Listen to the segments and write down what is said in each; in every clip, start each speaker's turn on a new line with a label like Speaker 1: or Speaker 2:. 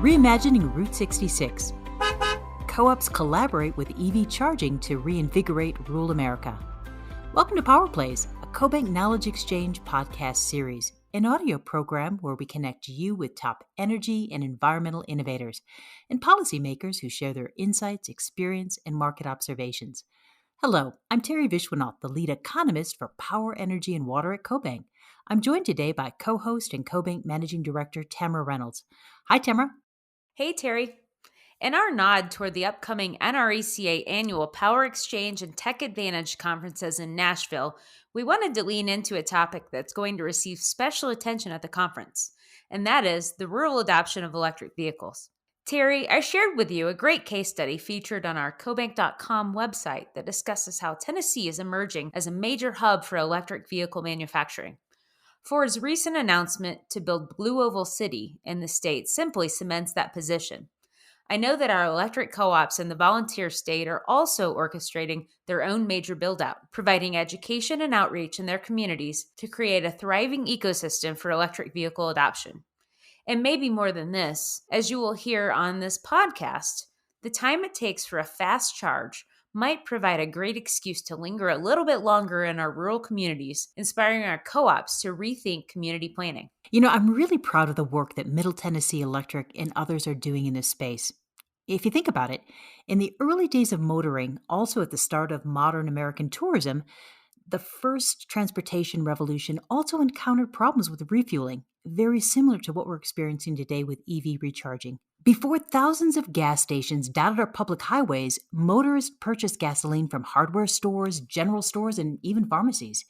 Speaker 1: Reimagining Route 66. Co-ops collaborate with EV charging to reinvigorate rural America. Welcome to Power Plays, a CoBank Knowledge Exchange podcast series, an audio program where we connect you with top energy and environmental innovators and policymakers who share their insights, experience, and market observations. Hello, I'm Teri Viswanath, the lead economist for Power, Energy, and Water at CoBank. I'm joined today by co-host and CoBank Managing Director Tamra Reynolds. Hi, Tamra.
Speaker 2: Hey, Teri. In our nod toward the upcoming NRECA annual Power Exchange and Tech Advantage conferences in Nashville, we wanted to lean into a topic that's going to receive special attention at the conference, and that is the rural adoption of electric vehicles. Teri, I shared with you a great case study featured on our CoBank.com website that discusses how Tennessee is emerging as a major hub for electric vehicle manufacturing. Ford's recent announcement to build Blue Oval City in the state simply cements that position. I know that our electric co-ops in the volunteer state are also orchestrating their own major build-out, providing education and outreach in their communities to create a thriving ecosystem for electric vehicle adoption. And maybe more than this, as you will hear on this podcast, the time it takes for a fast charge might provide a great excuse to linger a little bit longer in our rural communities, inspiring our co-ops to rethink community planning.
Speaker 1: You know, I'm really proud of the work that Middle Tennessee Electric and others are doing in this space. If you think about it, in the early days of motoring, also at the start of modern American tourism, the first transportation revolution also encountered problems with refueling, very similar to what we're experiencing today with EV recharging. Before thousands of gas stations dotted our public highways, motorists purchased gasoline from hardware stores, general stores, and even pharmacies.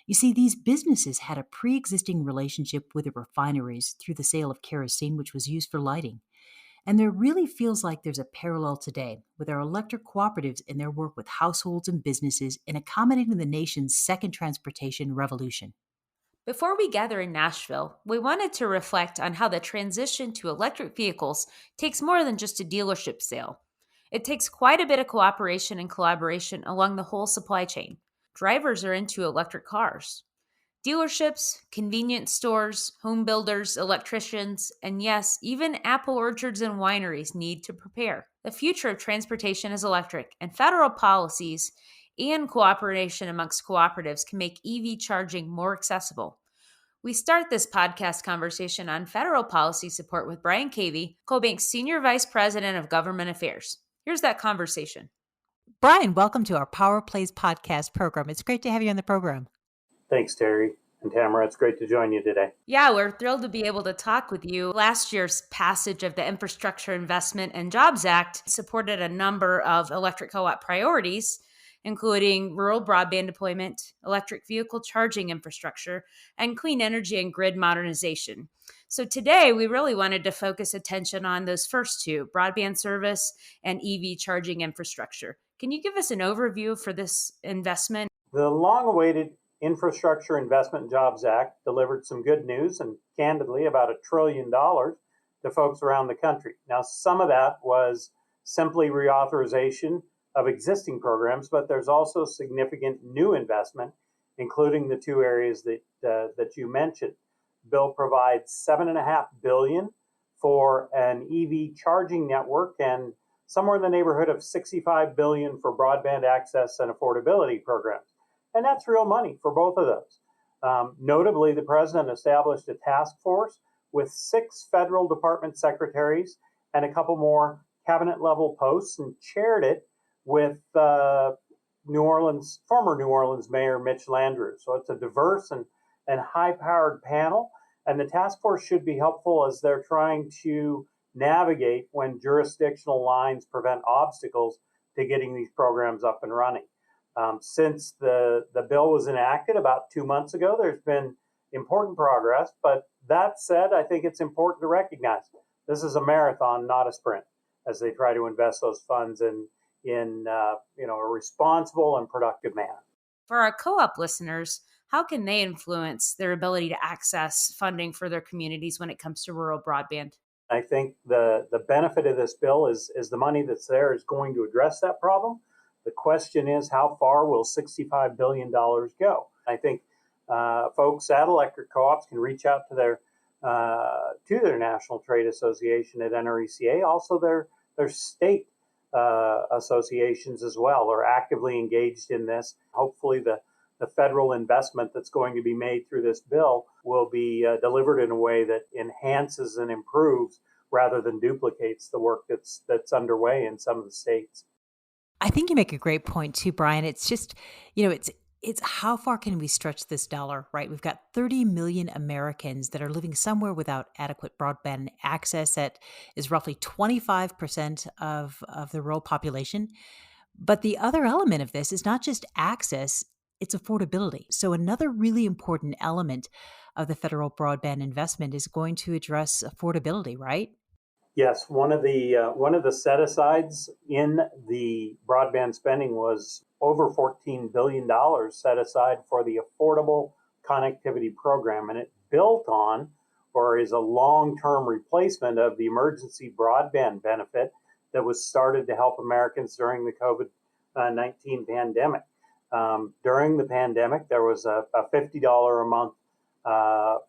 Speaker 1: You see, these businesses had a pre-existing relationship with the refineries through the sale of kerosene, which was used for lighting. And there really feels like there's a parallel today with our electric cooperatives in their work with households and businesses in accommodating the nation's second transportation revolution.
Speaker 2: Before we gather in Nashville, we wanted to reflect on how the transition to electric vehicles takes more than just a dealership sale. It takes quite a bit of cooperation and collaboration along the whole supply chain. Drivers are into electric cars. Dealerships, convenience stores, home builders, electricians, and yes, even apple orchards and wineries need to prepare. The future of transportation is electric, and federal policies and cooperation amongst cooperatives can make EV charging more accessible. We start this podcast conversation on federal policy support with Brian Cavey, CoBank's Senior Vice President of Government Affairs. Here's that conversation.
Speaker 1: Brian, welcome to our Power Plays podcast program. It's great to have you on the program.
Speaker 3: Thanks, Teri and Tamra. It's great to join you today.
Speaker 2: Yeah, we're thrilled to be able to talk with you. Last year's passage of the Infrastructure Investment and Jobs Act supported a number of electric co-op priorities, including rural broadband deployment, electric vehicle charging infrastructure, and clean energy and grid modernization. So today, we really wanted to focus attention on those first two, broadband service and EV charging infrastructure. Can you give us an overview for this investment?
Speaker 3: The long-awaited Infrastructure Investment and Jobs Act delivered some good news and, candidly, about $1 trillion to folks around the country. Now, some of that was simply reauthorization of existing programs, but there's also significant new investment, including the two areas that you mentioned. The bill provides $7.5 billion for an EV charging network and somewhere in the neighborhood of $65 billion for broadband access and affordability programs. And that's real money for both of those. Notably, the president established a task force with 6 federal department secretaries and a couple more cabinet-level posts and chaired it with former New Orleans Mayor Mitch Landrieu. So it's a diverse and high-powered panel, and the task force should be helpful as they're trying to navigate when jurisdictional lines prevent obstacles to getting these programs up and running. Since the bill was enacted about 2 months ago, there's been important progress, but that said, I think it's important to recognize this is a marathon, not a sprint, as they try to invest those funds in a responsible and productive manner.
Speaker 2: For our co-op listeners, how can they influence their ability to access funding for their communities when it comes to rural broadband?
Speaker 3: I think the benefit of this bill is the money that's there is going to address that problem. The question is, how far will $65 billion go? I think folks at electric co-ops can reach out to their to their national trade association at NRECA. Also, their state associations as well are actively engaged in this. Hopefully, the federal investment that's going to be made through this bill will be delivered in a way that enhances and improves rather than duplicates the work that's underway in some of the states.
Speaker 1: I think you make a great point too, Brian. It's just, it's how far can we stretch this dollar, right? We've got 30 million Americans that are living somewhere without adequate broadband access. That is roughly 25% of the rural population. But the other element of this is not just access, it's affordability. So another really important element of the federal broadband investment is going to address affordability, right?
Speaker 3: Yes, one of the set asides in the broadband spending was over $14 billion set aside for the Affordable Connectivity Program, and it built on or is a long-term replacement of the emergency broadband benefit that was started to help Americans during the COVID-19 pandemic. During the pandemic, there was a $50 a month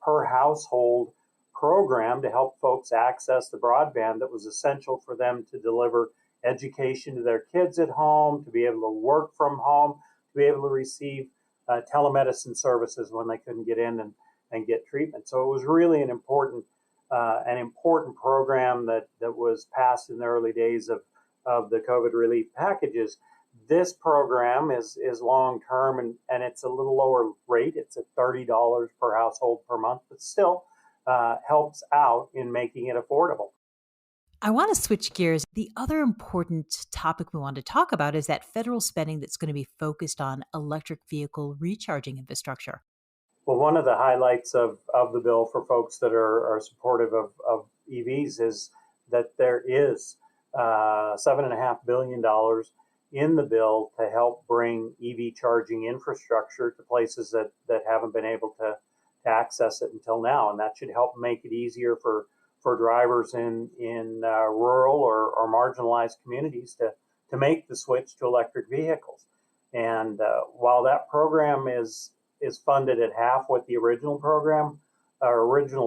Speaker 3: per household program to help folks access the broadband that was essential for them to deliver education to their kids at home, to be able to work from home, to be able to receive telemedicine services when they couldn't get in and get treatment. So it was really an important program that was passed in the early days of the COVID relief packages. This program is long term and it's a little lower rate. It's at $30 per household per month, but still helps out in making it affordable.
Speaker 1: I want to switch gears. The other important topic we want to talk about is that federal spending that's going to be focused on electric vehicle recharging infrastructure.
Speaker 3: Well, one of the highlights of the bill for folks that are supportive of EVs is that there is $7.5 billion in the bill to help bring EV charging infrastructure to places that haven't been able to access it until now, and that should help make it easier for drivers in rural or marginalized communities to make the switch to electric vehicles. And while that program is funded at half what the original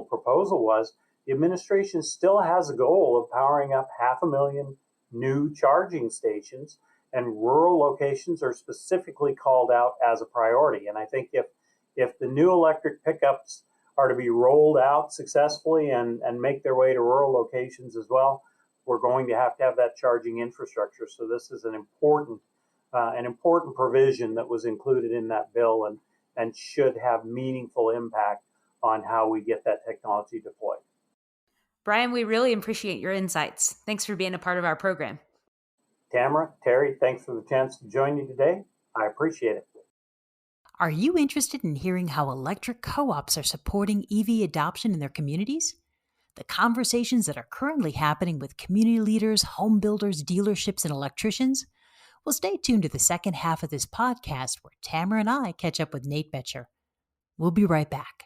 Speaker 3: proposal was, the administration still has a goal of powering up 500,000 new charging stations, and rural locations are specifically called out as a priority. And I think if the new electric pickups are to be rolled out successfully and make their way to rural locations as well, we're going to have that charging infrastructure. So this is an important provision that was included in that bill and should have meaningful impact on how we get that technology deployed.
Speaker 2: Brian, we really appreciate your insights. Thanks for being a part of our program.
Speaker 3: Tamra, Teri, thanks for the chance to join you today. I appreciate it.
Speaker 1: Are you interested in hearing how electric co-ops are supporting EV adoption in their communities? The conversations that are currently happening with community leaders, home builders, dealerships, and electricians? Well, stay tuned to the second half of this podcast where Tamra and I catch up with Nate Boettcher. We'll be right back.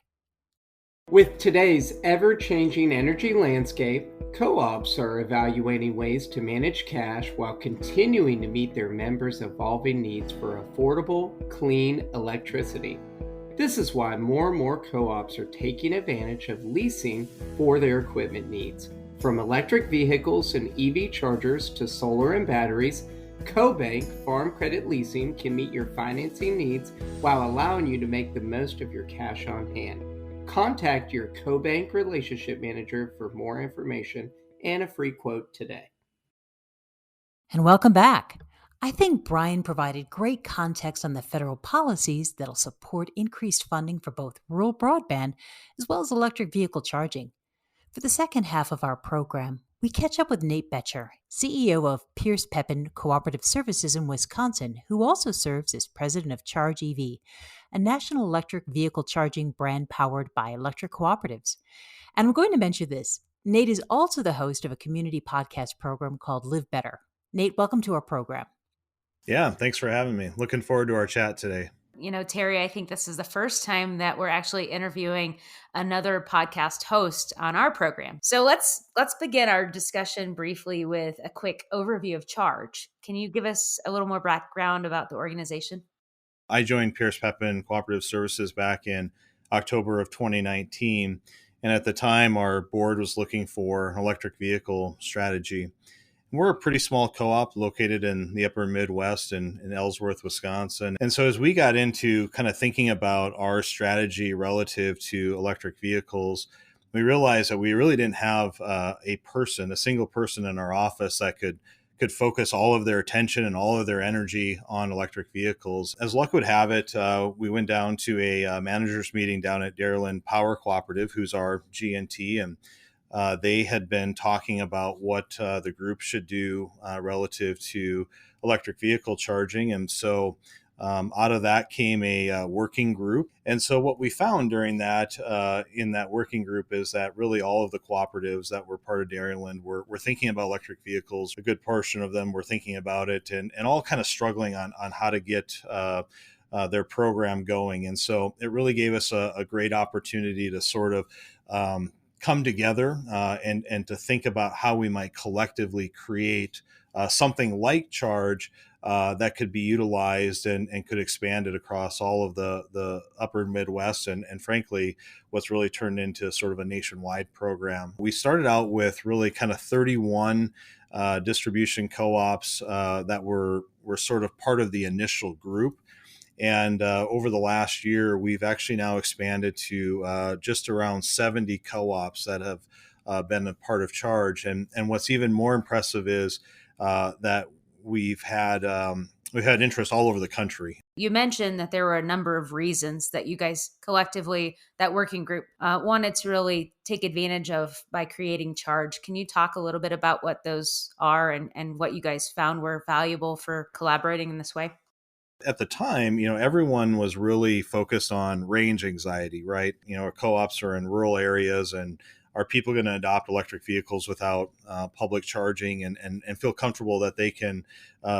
Speaker 4: With today's ever-changing energy landscape, co-ops are evaluating ways to manage cash while continuing to meet their members' evolving needs for affordable, clean electricity. This is why more and more co-ops are taking advantage of leasing for their equipment needs. From electric vehicles and EV chargers to solar and batteries, CoBank Farm Credit Leasing can meet your financing needs while allowing you to make the most of your cash on hand. Contact your CoBank relationship manager for more information and a free quote today.
Speaker 1: And welcome back. I think Brian provided great context on the federal policies that'll support increased funding for both rural broadband as well as electric vehicle charging. For the second half of our program, we catch up with Nate Boettcher, CEO of Pierce Pepin Cooperative Services in Wisconsin, who also serves as president of Charge EV, a national electric vehicle charging brand powered by electric cooperatives. And I'm going to mention this. Nate is also the host of a community podcast program called Live Better. Nate, welcome to our program.
Speaker 5: Yeah, thanks for having me. Looking forward to our chat today.
Speaker 2: You know, Teri, I think this is the first time that we're actually interviewing another podcast host on our program. So let's begin our discussion briefly with a quick overview of Charge. Can you give us a little more background about the organization?
Speaker 5: I joined Pierce Pepin Cooperative Services back in October of 2019. And at the time, our board was looking for an electric vehicle strategy. We're a pretty small co-op located in the upper Midwest in Ellsworth, Wisconsin. And so as we got into kind of thinking about our strategy relative to electric vehicles, we realized that we really didn't have a single person in our office that could focus all of their attention and all of their energy on electric vehicles. As luck would have it, we went down to a managers meeting down at Dairyland Power Cooperative, who's our GNT, and they had been talking about what the group should do relative to electric vehicle charging. And so out of that came a working group. And so what we found during that, in that working group, is that really all of the cooperatives that were part of Dairyland were thinking about electric vehicles. A good portion of them were thinking about it and all kind of struggling on how to get their program going. And so it really gave us a great opportunity to sort of come together and to think about how we might collectively create something like Charge that could be utilized and could expand it across all of the upper Midwest and frankly, what's really turned into sort of a nationwide program. We started out with really kind of 31 distribution co-ops that were sort of part of the initial group. And over the last year, we've actually now expanded to just around 70 co-ops that have been a part of Charge. And what's even more impressive is that we've had interest all over the country.
Speaker 2: You mentioned that there were a number of reasons that you guys collectively, that working group, wanted to really take advantage of by creating Charge. Can you talk a little bit about what those are and what you guys found were valuable for collaborating in this way?
Speaker 5: At the time, everyone was really focused on range anxiety, right? Our co-ops are in rural areas, and are people going to adopt electric vehicles without public charging and feel comfortable that they can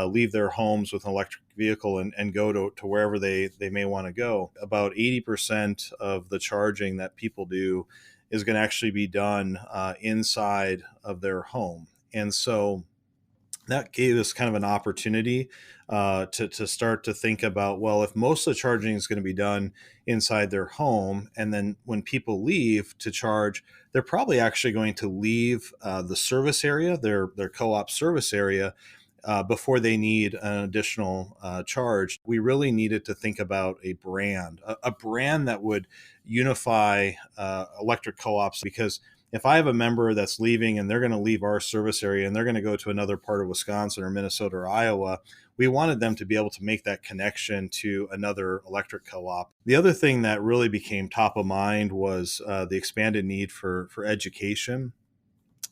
Speaker 5: leave their homes with an electric vehicle and go to wherever they may want to go? About 80% of the charging that people do is going to actually be done inside of their home. And so that gave us kind of an opportunity to start to think about, well, if most of the charging is going to be done inside their home, and then when people leave to charge, they're probably actually going to leave the service area, their co-op service area, before they need an additional charge. We really needed to think about a brand that would unify electric co-ops, because if I have a member that's leaving and they're going to leave our service area and they're going to go to another part of Wisconsin or Minnesota or Iowa, we wanted them to be able to make that connection to another electric co-op. The other thing that really became top of mind was the expanded need for education.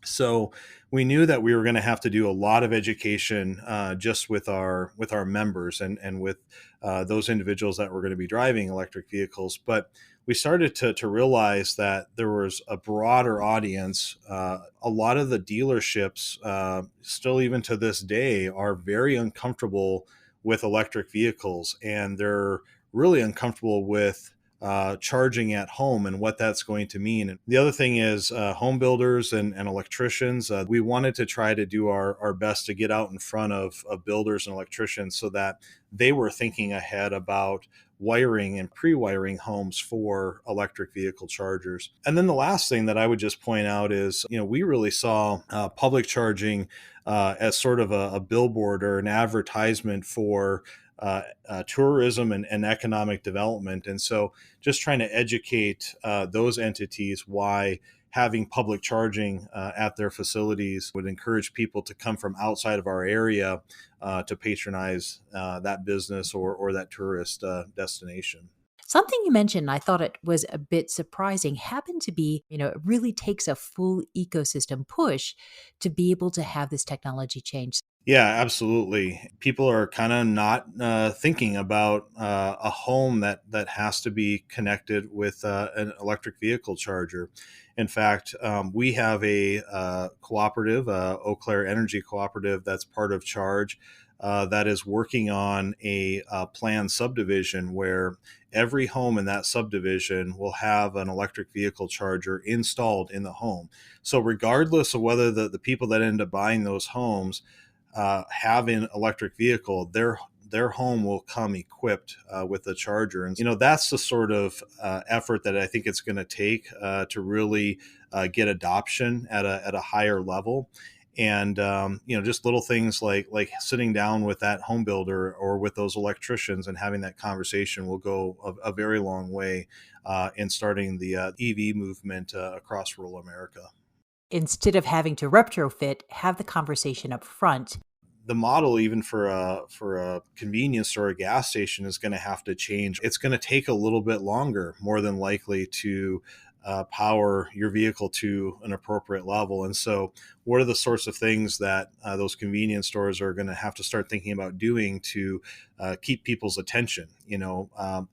Speaker 5: So we knew that we were going to have to do a lot of education just with our members and with those individuals that were going to be driving electric vehicles. But we started to realize that there was a broader audience. A lot of the dealerships, still even to this day, are very uncomfortable with electric vehicles, and they're really uncomfortable with charging at home and what that's going to mean. And the other thing is home builders and electricians. We wanted to try to do our best to get out in front of builders and electricians so that they were thinking ahead about wiring and pre-wiring homes for electric vehicle chargers. And then the last thing that I would just point out is, we really saw public charging as sort of a billboard or an advertisement for tourism and economic development. And so just trying to educate those entities why having public charging at their facilities would encourage people to come from outside of our area to patronize that business or that tourist destination.
Speaker 1: Something you mentioned, I thought it was a bit surprising, happened to be, it really takes a full ecosystem push to be able to have this technology change.
Speaker 5: Yeah, absolutely. People are kind of not thinking about a home that has to be connected with an electric vehicle charger. In fact, we have a cooperative, Eau Claire Energy Cooperative, that's part of Charge, that is working on a planned subdivision where every home in that subdivision will have an electric vehicle charger installed in the home. So regardless of whether the people that end up buying those homes have an electric vehicle, their home will come equipped with a charger. And that's the sort of effort that I think it's going to take to really get adoption at a higher level. And just little things like sitting down with that home builder or with those electricians and having that conversation will go a very long way in starting the EV movement across rural America.
Speaker 1: Instead of having to retrofit, have the conversation up front.
Speaker 5: The model, even for a convenience store or a gas station, is going to have to change. It's going to take a little bit longer, more than likely, to power your vehicle to an appropriate level. And so, what are the sorts of things that those convenience stores are going to have to start thinking about doing to keep people's attention?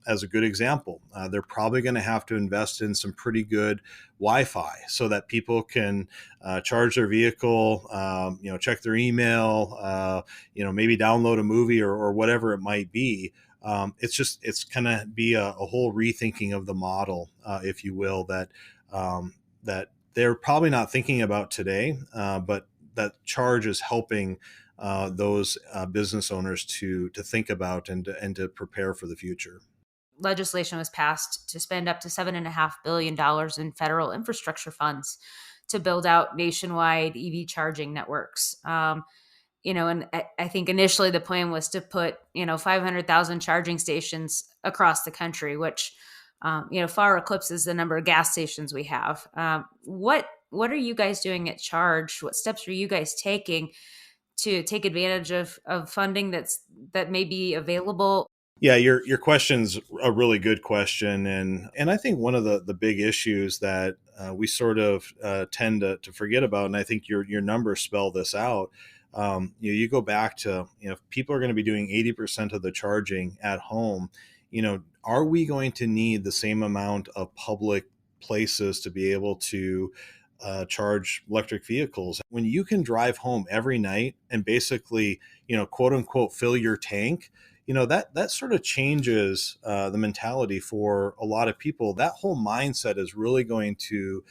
Speaker 5: As a good example, they're probably going to have to invest in some pretty good Wi-Fi so that people can charge their vehicle, check their email, maybe download a movie or whatever it might be. It's going to be a whole rethinking of the model, if you will, that they're probably not thinking about today, but that charge is helping those business owners to think about and to prepare for the future.
Speaker 2: Legislation was passed to spend up to $7.5 billion in federal infrastructure funds to build out nationwide EV charging networks. And I think initially the plan was to put, 500,000 charging stations across the country, which, far eclipses the number of gas stations we have. What are you guys doing at Charge? What steps are you guys taking to take advantage of funding that may be available?
Speaker 5: Yeah, your question's a really good question, and I think one of the big issues that we sort of tend to forget about, and I think your numbers spell this out. You go back to, if people are going to be doing 80% of the charging at home, are we going to need the same amount of public places to be able to charge electric vehicles? When you can drive home every night and basically, quote unquote, fill your tank, that sort of changes the mentality for a lot of people. That whole mindset is really going to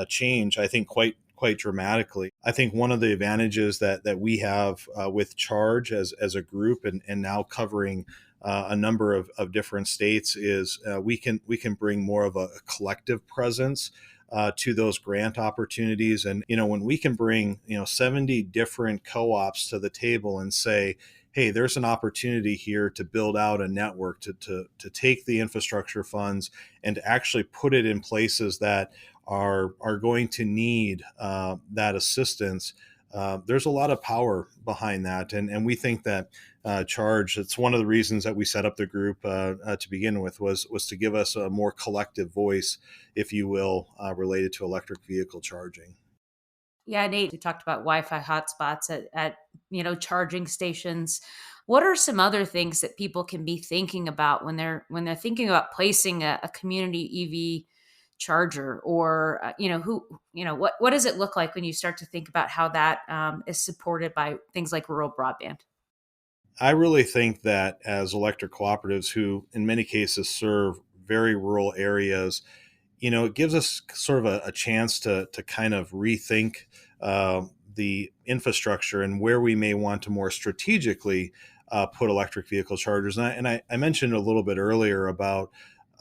Speaker 5: change, I think, quite dramatically. I think one of the advantages that we have with Charge as a group and now covering a number of different states is we can bring more of a collective presence to those grant opportunities. And, when we can bring, 70 different co-ops to the table and say, hey, there's an opportunity here to build out a network, to take the infrastructure funds and to actually put it in places that are going to need that assistance. There's a lot of power behind that. And we think that Charge, it's one of the reasons that we set up the group to begin with, was to give us a more collective voice, if you will, related to electric vehicle charging.
Speaker 2: Yeah, Nate, we talked about Wi-Fi hotspots at charging stations. What are some other things that people can be thinking about when they're thinking about placing a community EV charger, or what does it look like when you start to think about how that is supported by things like rural broadband?
Speaker 5: I really think that as electric cooperatives, who in many cases serve very rural areas, it gives us sort of a chance to kind of rethink the infrastructure and where we may want to more strategically put electric vehicle chargers. And I mentioned a little bit earlier about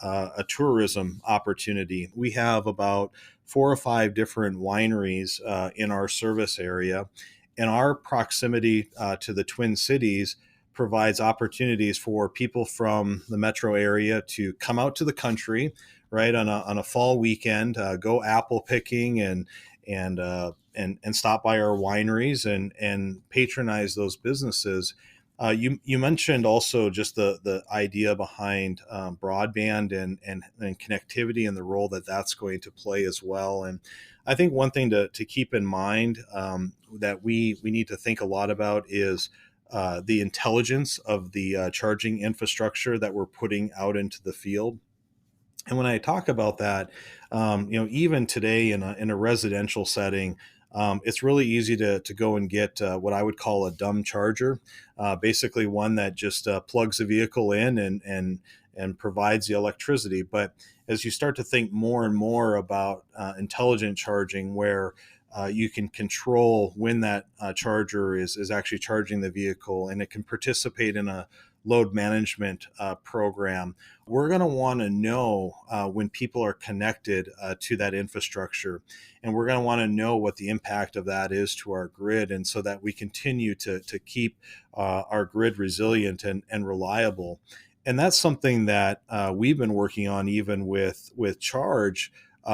Speaker 5: a tourism opportunity. We have about 4 or 5 different wineries in our service area, and our proximity to the Twin Cities provides opportunities for people from the metro area to come out to the country, right, on a fall weekend, go apple picking and stop by our wineries and patronize those businesses. You mentioned also just the idea behind broadband and connectivity and the role that that's going to play as well. And I think one thing to keep in mind that we need to think a lot about is the intelligence of the charging infrastructure that we're putting out into the field. And when I talk about that, even today in a residential setting, it's really easy to go and get what I would call a dumb charger, basically one that just plugs the vehicle in and provides the electricity. But as you start to think more and more about intelligent charging, where you can control when that charger is actually charging the vehicle, and it can participate in a load management program. We're going to want to know when people are connected to that infrastructure, and we're going to want to know what the impact of that is to our grid, and so that we continue to keep our grid resilient and reliable. And that's something that we've been working on even with Charge.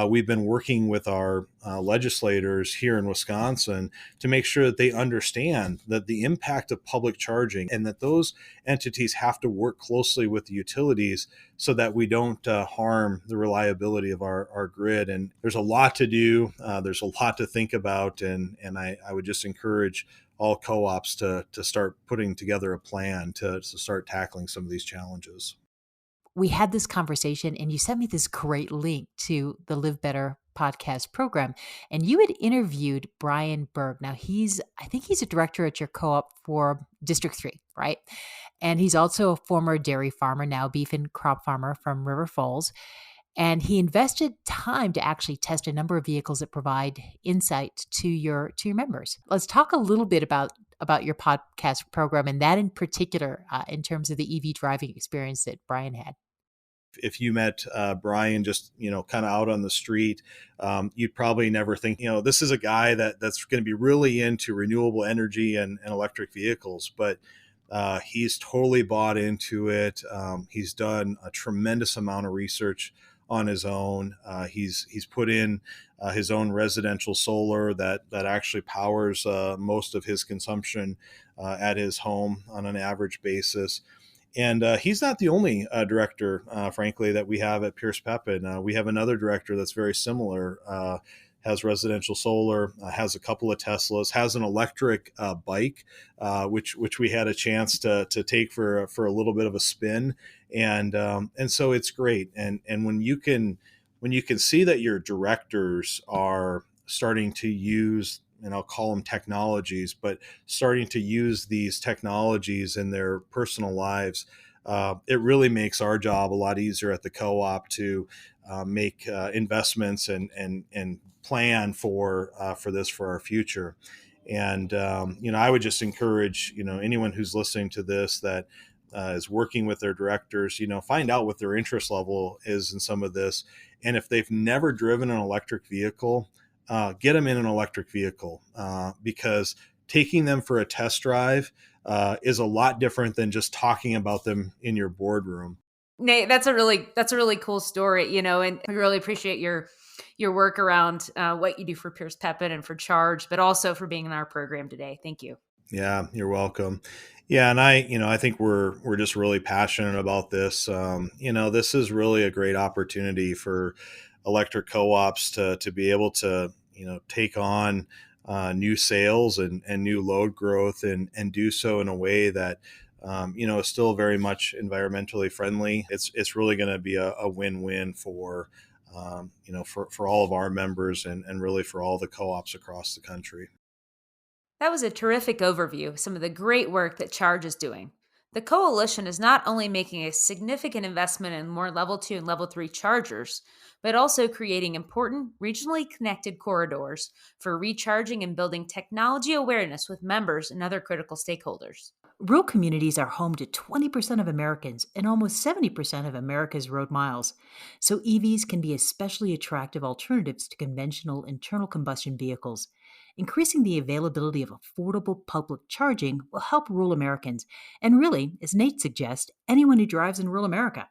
Speaker 5: We've been working with our legislators here in Wisconsin to make sure that they understand that the impact of public charging, and that those entities have to work closely with the utilities so that we don't harm the reliability of our grid. And there's a lot to do. There's a lot to think about. And I would just encourage all co-ops to start putting together a plan to start tackling some of these challenges.
Speaker 1: We had this conversation and you sent me this great link to the Live Better podcast program. And you had interviewed Brian Berg. Now I think he's a director at your co-op for District 3, right? And he's also a former dairy farmer, now beef and crop farmer from River Falls. And he invested time to actually test a number of vehicles that provide insight to your members. Let's talk a little bit about your podcast program, and that in particular, in terms of the EV driving experience that Brian had.
Speaker 5: If you met Brian just, kind of out on the street, you'd probably never think, this is a guy that's going to be really into renewable energy and electric vehicles. But he's totally bought into it. He's done a tremendous amount of research on his own. He's put in his own residential solar that actually powers most of his consumption at his home on an average basis. And he's not the only director, frankly, that we have at Pierce Pepin. We have another director that's very similar, has residential solar, has a couple of Teslas, has an electric bike, which we had a chance to take for a little bit of a spin, and so it's great. And when you can see that your directors are starting to use, and I'll call them technologies, but starting to use these technologies in their personal lives, it really makes our job a lot easier at the co-op to make investments and plan for this for our future. And I would just encourage anyone who's listening to this that is working with their directors, find out what their interest level is in some of this, and if they've never driven an electric vehicle, get them in an electric vehicle, because taking them for a test drive is a lot different than just talking about them in your boardroom.
Speaker 2: Nate, that's a really cool story, and we really appreciate your work around what you do for Pierce Pepin and for Charge, but also for being in our program today. Thank you.
Speaker 5: Yeah, you're welcome. Yeah, and I think we're just really passionate about this. This is really a great opportunity for electric co-ops to be able to take on new sales and new load growth, and do so in a way that is still very much environmentally friendly. It's really going to be a win-win for for all of our members, and really for all the co-ops across the country.
Speaker 2: That was a terrific overview of some of the great work that Charge is doing. The coalition is not only making a significant investment in more level 2 and level 3 chargers, but also creating important regionally connected corridors for recharging and building technology awareness with members and other critical stakeholders.
Speaker 1: Rural communities are home to 20% of Americans and almost 70% of America's road miles. So EVs can be especially attractive alternatives to conventional internal combustion vehicles. Increasing the availability of affordable public charging will help rural Americans, and really, as Nate suggests, anyone who drives in rural America.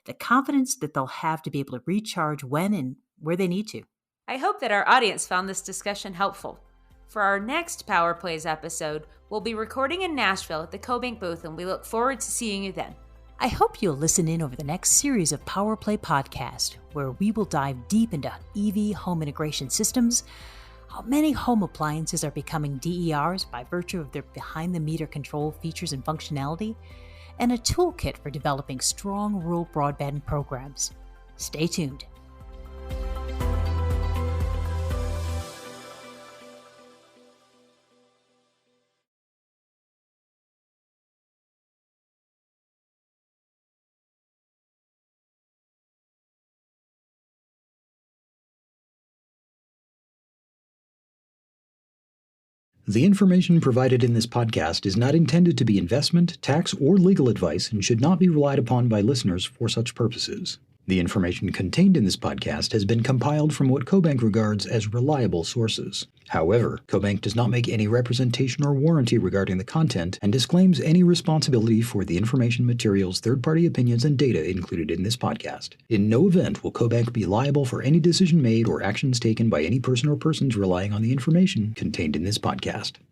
Speaker 1: The confidence that they'll have to be able to recharge when and where they need to.
Speaker 2: I hope that our audience found this discussion helpful. For our next Power Plays episode, we'll be recording in Nashville at the CoBank booth, and we look forward to seeing you then.
Speaker 1: I hope you'll listen in over the next series of Power Play podcast, where we will dive deep into EV home integration systems, how many home appliances are becoming DERs by virtue of their behind-the-meter control features and functionality, and a toolkit for developing strong rural broadband programs. Stay tuned.
Speaker 6: The information provided in this podcast is not intended to be investment, tax, or legal advice and should not be relied upon by listeners for such purposes. The information contained in this podcast has been compiled from what CoBank regards as reliable sources. However, CoBank does not make any representation or warranty regarding the content and disclaims any responsibility for the information, materials, third-party opinions, and data included in this podcast. In no event will CoBank be liable for any decision made or actions taken by any person or persons relying on the information contained in this podcast.